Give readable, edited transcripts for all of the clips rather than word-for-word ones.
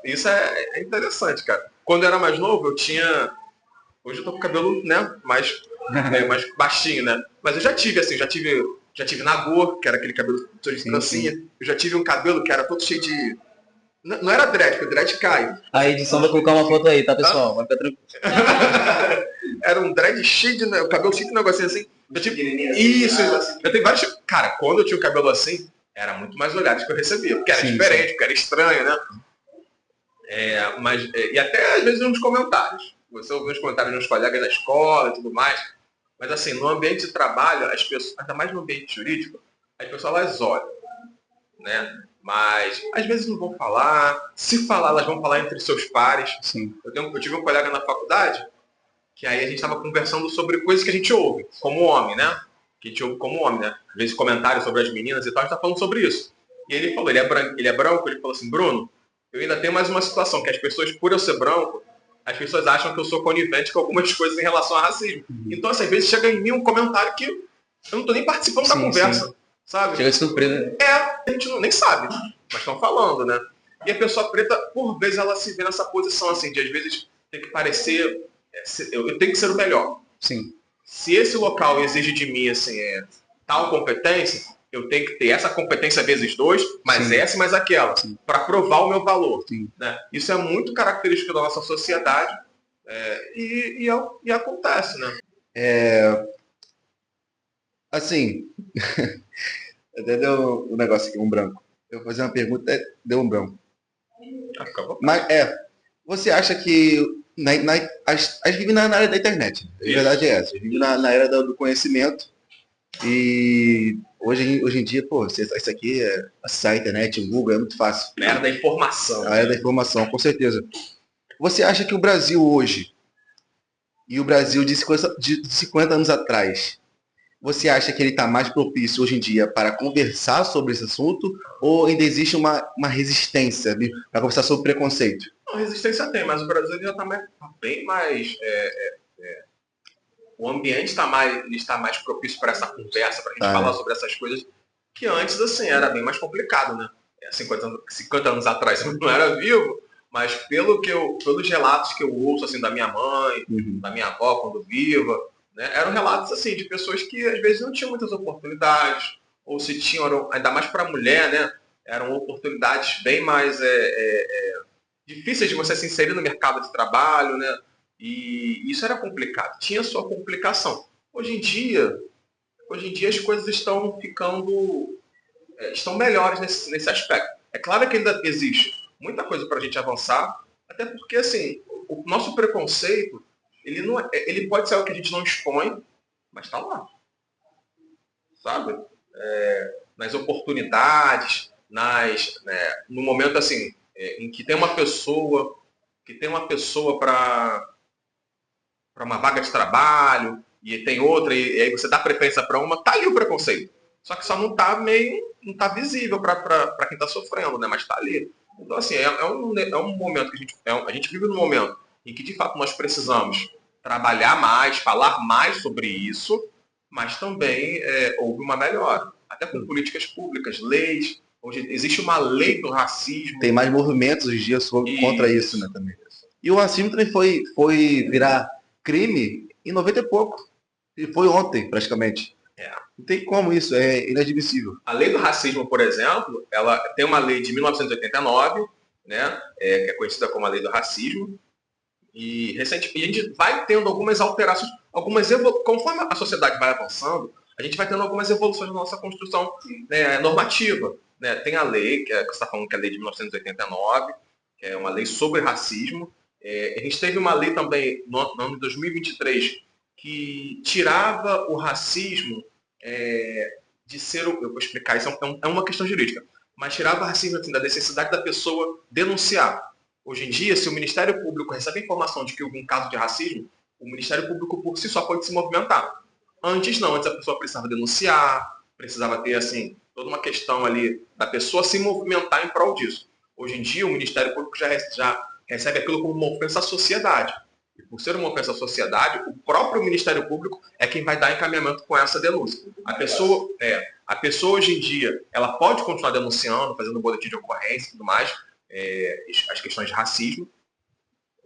Isso é interessante, cara. Quando eu era mais novo, eu tinha. Hoje eu tô com o cabelo, né, mais baixinho, né? Mas eu já tive, assim, já tive nagô, que era aquele cabelo todo de Sim, trancinha. sim. Eu já tive um cabelo que era todo cheio de. Não era dread, porque o dread cai. A edição vai colocar uma foto aí, tá, Hã? pessoal? Vai ficar tranquilo. Era um dread cheio de. O cabelo cheio de negocinho assim. Eu tive. Isso, eu tenho vários. Cara, quando eu tinha o cabelo assim, era muito mais olhados que eu recebia, porque era Sim, sim. diferente, porque era estranho, né? E até às vezes nos comentários. Você ouve nos comentários dos colegas da escola e tudo mais. Mas assim, no ambiente de trabalho, as pessoas, ainda mais no ambiente jurídico, as pessoas elas olham, né? Mas às vezes não vão falar. Se falar, elas vão falar entre seus pares. Sim. Eu tive um colega na faculdade que aí a gente estava conversando sobre coisas que a gente ouve, como homem, né? Que a gente ouve como homem, né? Às vezes comentários sobre as meninas e tal, a gente tá falando sobre isso. E ele falou, ele é branco, ele falou assim, Bruno, eu ainda tenho mais uma situação, que as pessoas, por eu ser branco, as pessoas acham que eu sou conivente com algumas coisas em relação ao racismo. Uhum. Então, assim, às vezes chega em mim um comentário que eu não tô nem participando da Sim, sim. conversa, sabe? Chega de surpresa. A gente nem sabe, mas estão falando, né? E a pessoa preta, por vezes, ela se vê nessa posição, assim, de às vezes ter que parecer eu tenho que ser o melhor. Sim, Se esse local exige de mim assim, tal competência, eu tenho que ter essa competência vezes dois, mais sim, essa e mais aquela, sim, para provar o meu valor. sim. Né? Isso é muito característico da nossa sociedade e acontece, né? Assim, até deu um negócio aqui, um branco. Eu vou fazer uma pergunta, deu um branco. Acabou. Mas você acha que a gente vive na área da internet? A verdade é essa. A gente vive na era do conhecimento e hoje em dia, pô, isso aqui é acessar a internet, o Google é muito fácil. Era da informação. A era da informação, com certeza. Você acha que o Brasil hoje e o Brasil de 50 anos atrás, você acha que ele está mais propício hoje em dia para conversar sobre esse assunto ou ainda existe uma resistência para conversar sobre preconceito? Não, resistência tem, mas o Brasil já está bem mais. O ambiente está mais propício para essa conversa, para a gente Tá, falar né? sobre essas coisas, que antes, assim, era bem mais complicado, né? 50 anos atrás eu não era vivo, mas pelos relatos que eu ouço, assim, da minha mãe, Uhum. da minha avó, quando viva, né? Eram relatos, assim, de pessoas que, às vezes, não tinham muitas oportunidades, ou se tinham, ainda mais para a mulher, né? Eram oportunidades bem mais difíceis de você se inserir no mercado de trabalho, né? E isso era complicado, tinha sua complicação. Hoje em dia as coisas estão ficando, estão melhores nesse aspecto. É claro que ainda existe muita coisa para a gente avançar, até porque assim, o nosso preconceito, ele não ele pode ser algo que a gente não expõe, mas está lá, sabe? Nas oportunidades, no momento assim, em que tem uma pessoa para uma vaga de trabalho e tem outra, e aí você dá preferência para uma, tá ali o preconceito. Só que só não tá visível para quem está sofrendo, né? Mas está ali. Então, assim, é um momento que a gente vive num momento em que, de fato, nós precisamos trabalhar mais, falar mais sobre isso, mas também houve uma melhora. Até com políticas públicas, leis. Hoje existe uma lei do racismo. Tem mais movimentos hoje em dia contra isso, né, também. E o racismo também foi virar crime em 90 e pouco. E foi ontem, praticamente. É. Não tem como isso, é inadmissível. A lei do racismo, por exemplo, ela tem uma lei de 1989, né, que é conhecida como a lei do racismo, e recentemente a gente vai tendo algumas alterações, conforme a sociedade vai avançando, a gente vai tendo algumas evoluções na nossa construção, né, normativa. Né? Tem a lei, que você está falando que é a lei de 1989, que é uma lei sobre racismo. A gente teve uma lei também no ano de 2023 que tirava o racismo de ser, eu vou explicar, isso é uma questão jurídica, mas tirava o racismo assim, da necessidade da pessoa denunciar. Hoje em dia, se o Ministério Público recebe informação de que houve um caso de racismo, o Ministério Público por si só pode se movimentar. Antes não, antes a pessoa precisava denunciar, precisava ter assim toda uma questão ali da pessoa se movimentar em prol disso. Hoje em dia, o Ministério Público já recebe aquilo como uma ofensa à sociedade. E por ser uma ofensa à sociedade, o próprio Ministério Público é quem vai dar encaminhamento com essa denúncia. A pessoa hoje em dia, ela pode continuar denunciando, fazendo boletim de ocorrência e tudo mais, as questões de racismo,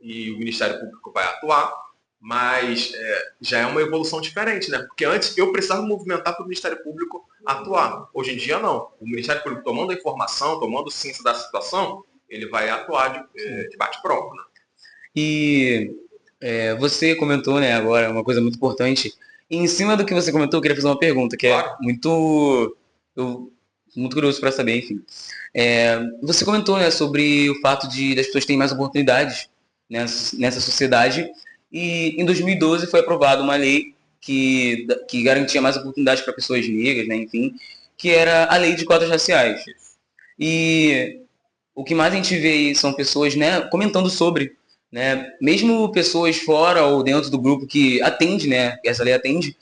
e o Ministério Público vai atuar, mas já é uma evolução diferente, né? Porque antes eu precisava movimentar para o Ministério Público atuar. Hoje em dia, não. O Ministério Público, tomando a informação, tomando ciência da situação, ele vai atuar de bate-pronto, né? E você comentou, né, agora uma coisa muito importante. E em cima do que você comentou, eu queria fazer uma pergunta, que Claro. é muito curioso para saber, enfim. Você comentou, né, sobre o fato das pessoas terem mais oportunidades nessa sociedade. E em 2012 foi aprovada uma lei que garantia mais oportunidades para pessoas negras, né, enfim, que era a lei de cotas raciais. E o que mais a gente vê aí são pessoas, né, comentando sobre, né, mesmo pessoas fora ou dentro do grupo que atende, né, que essa lei atende,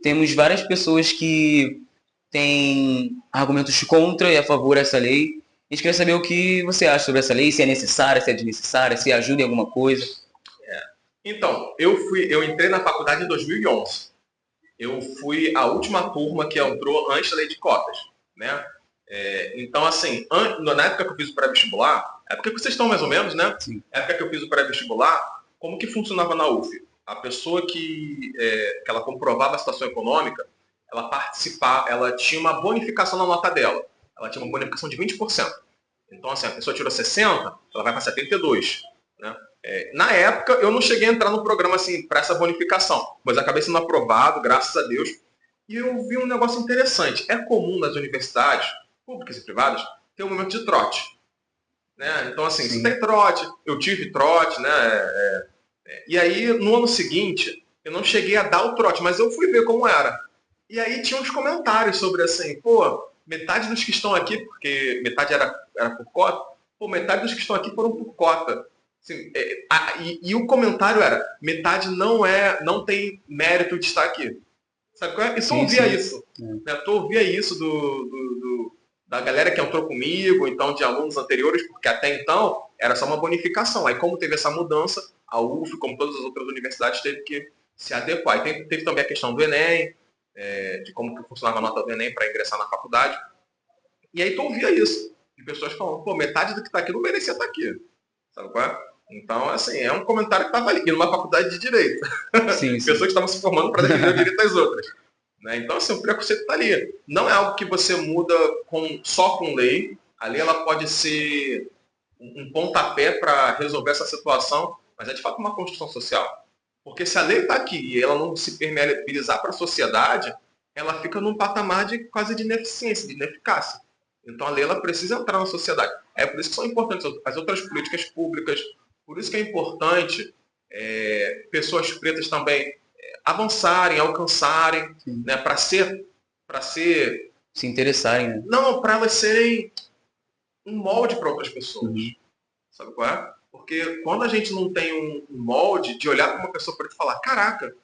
temos várias pessoas que têm argumentos contra e a favor dessa lei. A gente queria saber o que você acha sobre essa lei, se é necessária, se é desnecessária, se ajuda em alguma coisa. Então, eu entrei na faculdade em 2011. Eu fui a última turma que entrou antes da lei de cotas, né? Então, assim, na época que eu fiz o pré-vestibular, é porque vocês estão mais ou menos, né? Sim. Na época que eu fiz o pré-vestibular, como que funcionava na UF? A pessoa que ela comprovava a situação econômica, ela tinha uma bonificação na nota dela. Ela tinha uma bonificação de 20%. Então, assim, a pessoa tirou 60, ela vai para 72, né? Na época, eu não cheguei a entrar no programa assim para essa bonificação, mas acabei sendo aprovado, graças a Deus. E eu vi um negócio interessante. É comum nas universidades, públicas e privadas, ter um momento de trote, né? Então, assim, se tem trote, eu tive trote, né? E aí, no ano seguinte, eu não cheguei a dar o trote, mas eu fui ver como era. E aí tinha uns comentários sobre assim, pô, metade dos que estão aqui, porque metade era por cota, pô, metade dos que estão aqui foram por cota. Assim, e o comentário era, metade não tem mérito de estar aqui. Sabe qual é? E tu ouvia isso. Né? Tu ouvia isso da galera que entrou comigo, então de alunos anteriores, porque até então era só uma bonificação. Aí como teve essa mudança, a UF, como todas as outras universidades, teve que se adequar. E teve também a questão do Enem, de como que funcionava a nota do Enem para ingressar na faculdade. E aí tu ouvia isso. E pessoas falando, pô, metade do que está aqui não merecia estar aqui. Sabe qual é? Então, assim, é um comentário que estava ali, numa faculdade de Direito. Sim. Pessoas que estavam se formando para defender o direito das outras. Né? Então, assim, o preconceito está ali. Não é algo que você muda só com lei. A lei ela pode ser um pontapé para resolver essa situação, mas é de fato uma construção social. Porque se a lei está aqui e ela não se permeabilizar para a sociedade, ela fica num patamar de quase de ineficiência, de ineficácia. Então a lei ela precisa entrar na sociedade. É por isso que são importantes as outras políticas públicas, por isso que é importante pessoas pretas também avançarem, alcançarem, né, para ser se interessarem, né? Não, para elas serem um molde para outras pessoas. Sabe qual é? Porque quando a gente não tem um molde de olhar para uma pessoa preta e falar, caraca,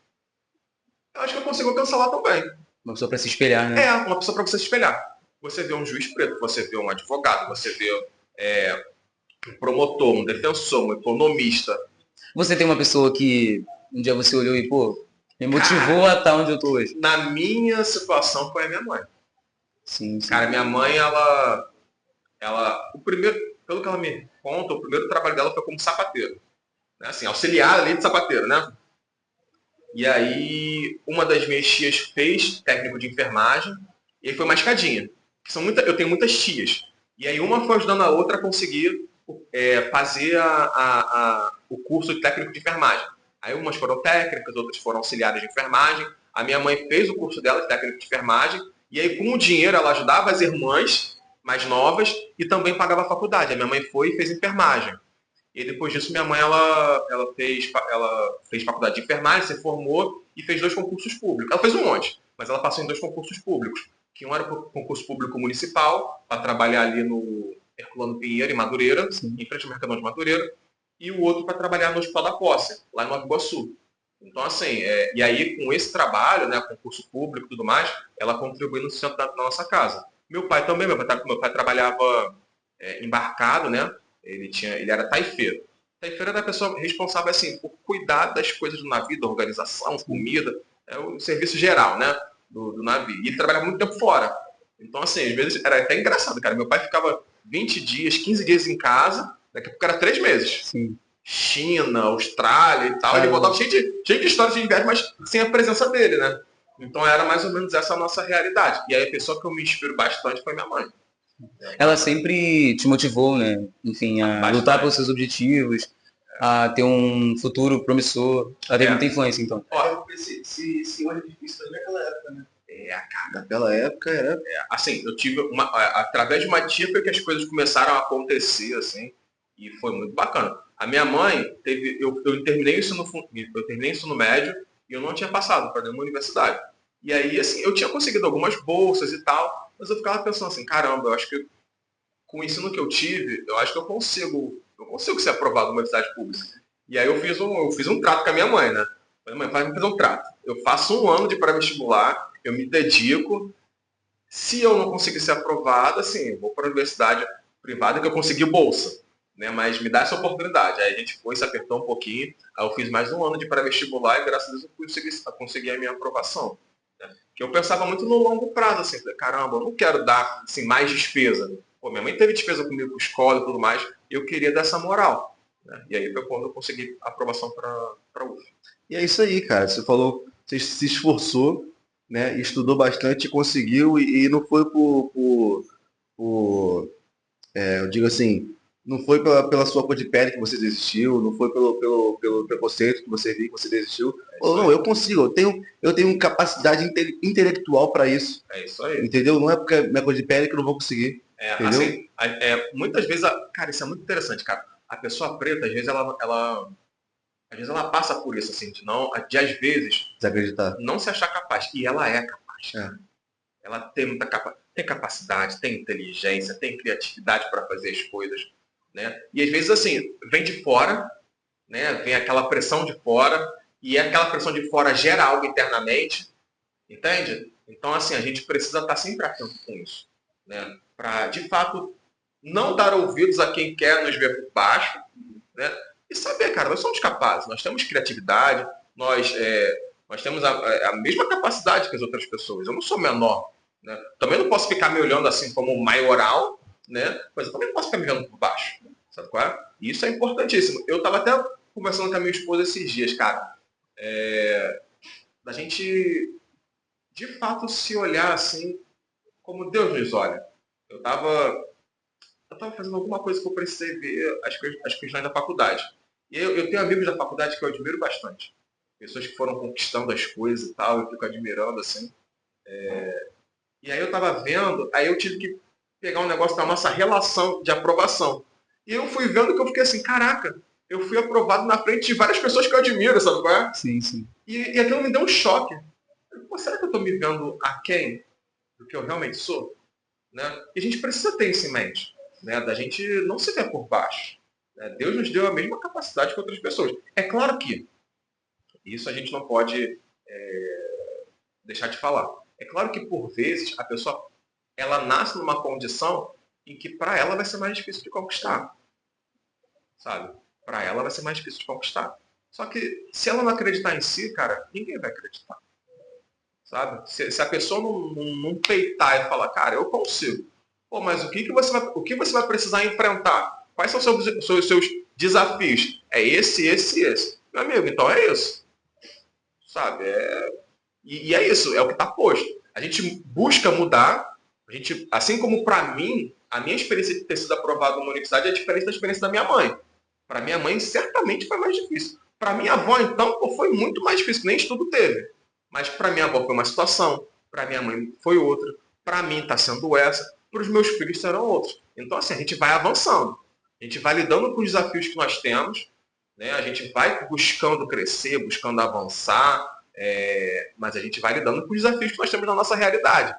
eu acho que eu consigo alcançar lá também. Uma pessoa para se espelhar, né? Uma pessoa para você se espelhar. Você vê um juiz preto, você vê um advogado, você vê um promotor, um defensor, um economista. Você tem uma pessoa que um dia você olhou e, pô, me motivou a estar onde eu tô hoje? Na minha situação foi a minha mãe. Sim. Cara, minha mãe, ela o primeiro, pelo que ela me conta, o primeiro trabalho dela foi como sapateiro. Né? Assim, auxiliar ali de sapateiro, né? E aí, uma das minhas tias fez técnico de enfermagem, e aí foi uma escadinha. Eu tenho muitas tias. E aí uma foi ajudando a outra a conseguir fazer o curso de técnico de enfermagem. Aí umas foram técnicas, outras foram auxiliares de enfermagem. A minha mãe fez o curso dela de técnico de enfermagem, e aí com o dinheiro ela ajudava as irmãs mais novas e também pagava a faculdade. A minha mãe foi e fez enfermagem. E depois disso, minha mãe ela fez faculdade de enfermagem, se formou e fez 2 concursos públicos. Ela fez um monte, mas ela passou em 2 concursos públicos. Que um era o concurso público municipal, para trabalhar ali no Herculano Pinheiro, em Madureira, em frente ao Mercadão de Madureira, e o outro para trabalhar no Hospital da Posse, lá em Nova Iguaçu. Então, assim, e aí com esse trabalho, né, concurso público e tudo mais, ela contribuiu no centro da nossa casa. Meu pai também, meu pai trabalhava embarcado, né? Ele era taifeiro. Taifeiro era a pessoa responsável assim, por cuidar das coisas do navio, da organização, comida, o serviço geral, né, do navio. E ele trabalhava muito tempo fora. Então, assim, às vezes era até engraçado, cara. Meu pai ficava 20 dias, 15 dias em casa, daqui a pouco era 3 meses. Sim. China, Austrália e tal. Ele voltava cheio de histórias de viagem, mas sem a presença dele, né? Então era mais ou menos essa a nossa realidade. E aí a pessoa que eu me inspiro bastante foi minha mãe. Ela sempre te motivou, né? Enfim, a Bastante. lutar pelos seus objetivos, a ter um futuro promissor. Ela teve É. muita influência, então. Ó, Se hoje é difícil naquela época, né? cara, Naquela época era. assim, eu tive através de uma tia foi que as coisas começaram a acontecer, assim, e foi muito bacana. A minha mãe teve, eu terminei o ensino médio e eu não tinha passado para nenhuma universidade. E aí, assim, eu tinha conseguido algumas bolsas e tal, mas eu ficava pensando assim, caramba, eu acho que com o ensino que eu tive, eu acho que eu consigo ser aprovado numa universidade pública. E aí eu fiz um trato com a minha mãe, né? Falei, mãe, vamos fazer um trato. Eu faço 1 ano de pré-vestibular, eu me dedico. Se eu não conseguir ser aprovado, assim, eu vou para a universidade privada que eu consegui bolsa, né? Mas me dá essa oportunidade. Aí a gente foi, se apertou um pouquinho, aí eu fiz mais 1 ano de pré-vestibular e graças a Deus eu consegui a minha aprovação. Né? Que eu pensava muito no longo prazo, assim, falei, caramba, eu não quero dar assim, mais despesa. Pô, minha mãe teve despesa comigo com escola e tudo mais, e eu queria dar essa moral. Né? E aí foi quando eu consegui a aprovação para a UF. E é isso aí, cara. Você falou, você se esforçou, né? Estudou bastante e conseguiu, e não foi eu digo assim, não foi pela sua cor de pele que você desistiu, não foi pelo preconceito que você viu que você desistiu. Falou, não, eu consigo, eu tenho capacidade intelectual para isso. É isso aí. Entendeu? Não é porque é minha cor de pele que eu não vou conseguir. Entendeu? Assim, muitas vezes, cara, isso é muito interessante, cara. A pessoa preta, às vezes, às vezes ela passa por isso, assim, de às vezes, Desacreditar. não se achar capaz. E ela é capaz. É. Ela tem tem capacidade, tem inteligência, tem criatividade para fazer as coisas, né? E às vezes, assim, vem de fora, né? Vem aquela pressão de fora, e aquela pressão de fora gera algo internamente, entende? Então, assim, a gente precisa estar sempre atento com isso, né? Para, de fato, não dar ouvidos a quem quer nos ver por baixo, né? E saber, cara, nós somos capazes, nós temos criatividade, nós temos a mesma capacidade que as outras pessoas. Eu não sou menor, né? Também não posso ficar me olhando assim como maioral, né? Mas eu também não posso ficar me vendo por baixo, sabe qual é? E isso é importantíssimo. Eu estava até conversando com a minha esposa esses dias, cara, da gente, de fato, se olhar assim como Deus nos olha. Eu estava fazendo alguma coisa que eu precisei ver as questões da faculdade. E eu tenho amigos da faculdade que eu admiro bastante. Pessoas que foram conquistando as coisas e tal, eu fico admirando, assim. E aí eu estava vendo, aí eu tive que pegar um negócio da nossa relação de aprovação. E eu fui vendo que eu fiquei assim, caraca, eu fui aprovado na frente de várias pessoas que eu admiro, sabe qual é? Sim, sim. E aquilo me deu um choque. Pô, será que eu estou me vendo aquém do que eu realmente sou? Né? E a gente precisa ter isso em mente, né? Da gente não se ver por baixo. Né? Deus nos deu a mesma capacidade que outras pessoas. É claro que isso a gente não pode deixar de falar. É claro que, por vezes, a pessoa ela nasce numa condição em que para ela vai ser mais difícil de conquistar. Sabe? Para ela vai ser mais difícil de conquistar. Só que, se ela não acreditar em si, cara, ninguém vai acreditar. Sabe? Se a pessoa não peitar e falar, cara, eu consigo. Pô, mas o que você vai precisar enfrentar? Quais são os seus desafios? É esse. Meu amigo, então é isso. Sabe? E é isso, é o que está posto. A gente busca mudar, assim como para mim, a minha experiência de ter sido aprovado numa universidade é diferente da experiência da minha mãe. Para minha mãe, certamente foi mais difícil. Para minha avó, então, foi muito mais difícil, nem estudo teve. Mas para minha avó foi uma situação, para minha mãe foi outra, para mim está sendo essa, para os meus filhos serão outros. Então, assim, a gente vai avançando. A gente vai lidando com os desafios que nós temos, né? A gente vai buscando crescer, buscando avançar, mas a gente vai lidando com os desafios que nós temos na nossa realidade.